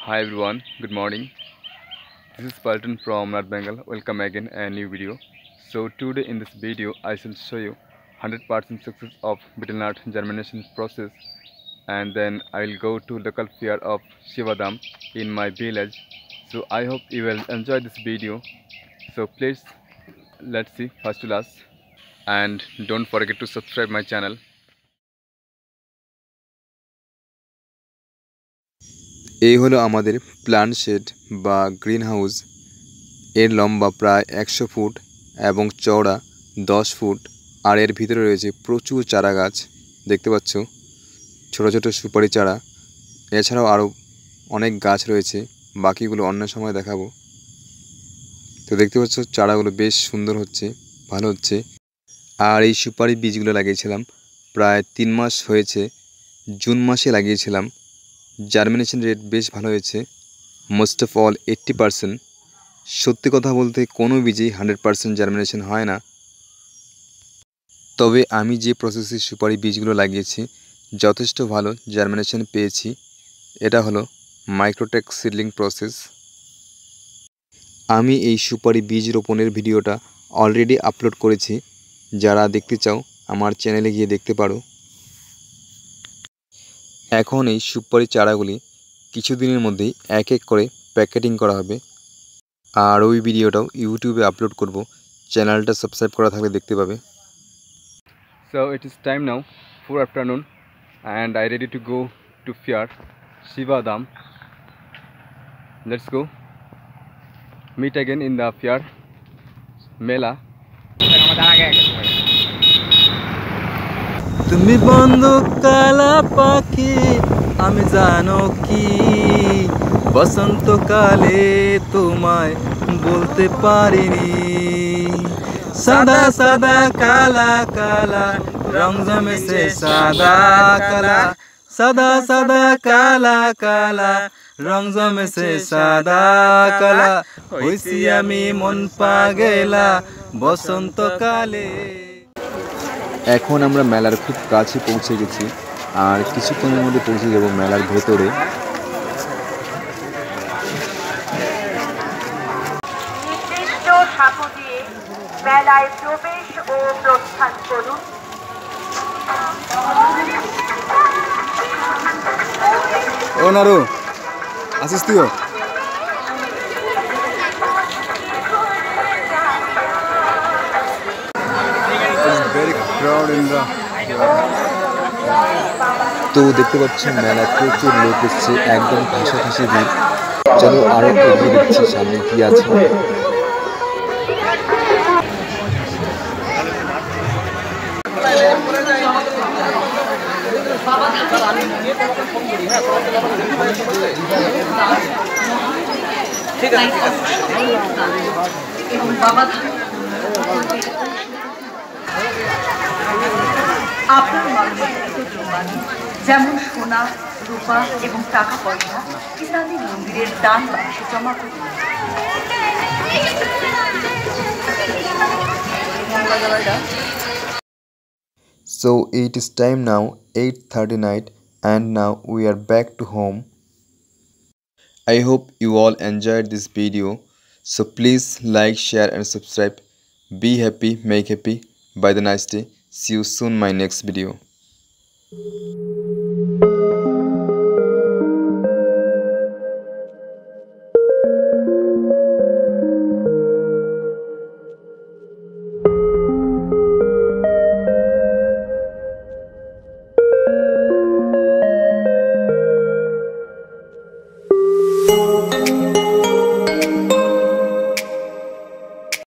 Hi everyone, good morning. This is Paltan from North Bengal. Welcome again a new video. So today in this video I shall show you 100% success of betelnut germination process, and then I will go to local fair of Shiva Dham in my village. So I hope you will enjoy this video. So please let's see first to last, and don't forget to subscribe my channel. এই হলো আমাদের plant shade বা green house. এর লম্বা প্রায় 100 foot এবং চওড়া 10 foot, আর এর ভিতরে রয়েছে প্রচুর চারা গাছ। দেখতে পাচ্ছ ছোট ছোট সুপারি চারা, এছাড়াও আরও অনেক গাছ রয়েছে, বাকিগুলো অন্য সময় দেখাবো। তো দেখতে পাচ্ছ চারাগুলো বেশ সুন্দর হচ্ছে, ভালো হচ্ছে। আর এই সুপারি বীজগুলো লাগিয়েছিলাম প্রায় 3 মাস হয়েছে, জুন মাসে লাগিয়েছিলাম। জার্মিনেশন রেট বেশ ভালো হয়েছে, মোস্ট অফ অল 80%। সত্যি কথা বলতে কোনো বীজেই 100% জার্মিনেশন হয় না, তবে আমি যে প্রসেসে সুপারি বীজগুলো লাগিয়েছি যথেষ্ট ভালো জার্মিনেশন পেয়েছি। এটা হলো মাইক্রোটেক সিডলিং প্রসেস। আমি এই সুপারি বীজ রোপণের ভিডিওটা অলরেডি আপলোড করেছি, যারা দেখতে চাও আমার চ্যানেলে গিয়ে দেখতে পারো। এখন এই সুপারি চারাগুলি কিছুদিনের মধ্যেই এক এক করে প্যাকেটিং করা হবে, আর ওই ভিডিওটাও ইউটিউবে আপলোড করব। চ্যানেলটা সাবস্ক্রাইব করা থাকলে দেখতে পাবে। So it is time now, 4 afternoon, and I ready to go to fair Shiva Dham. Let's go meet again in the fair Mela. তুমি বন্ধু কালা পাখি, আমি জানো কি বসন্তকালে তোমায় বলতে পারিনি। সাদা সাদা কালা কালা রং জমেছে সাদা কালা, সাদা সাদা কালা কালা রং জমেছে সাদা কালা। হইছি আমি মন পাগেলা বসন্তকালে। এখন আমরা মেলার খুব কাছে পৌঁছে গেছি, আর কিছুক্ষণের মধ্যে পৌঁছে যাব মেলার ভেতরে। মেলায় প্রবেশ ও প্রস্থান করুন। ও নারু, আসিস তুইও? তো দেখতে পাচ্ছেন মেলা প্রচুর লোক এসছে, একদম ঠাসাঠাসি ভিড়। চলো আরো এগিয়ে দেখছি সামনে কি আছে। আপনার যেমন সোনা, রূপা এবং টাকা পয়সা ইত্যাদি মন্দিরের দান বাক্সে জমা করুন। So it is time now 8:30 night, and now we are back to home. I hope you all enjoyed this video, so please like, share and subscribe. Be happy, make happy. Bye, the nice day. See you soon my next video.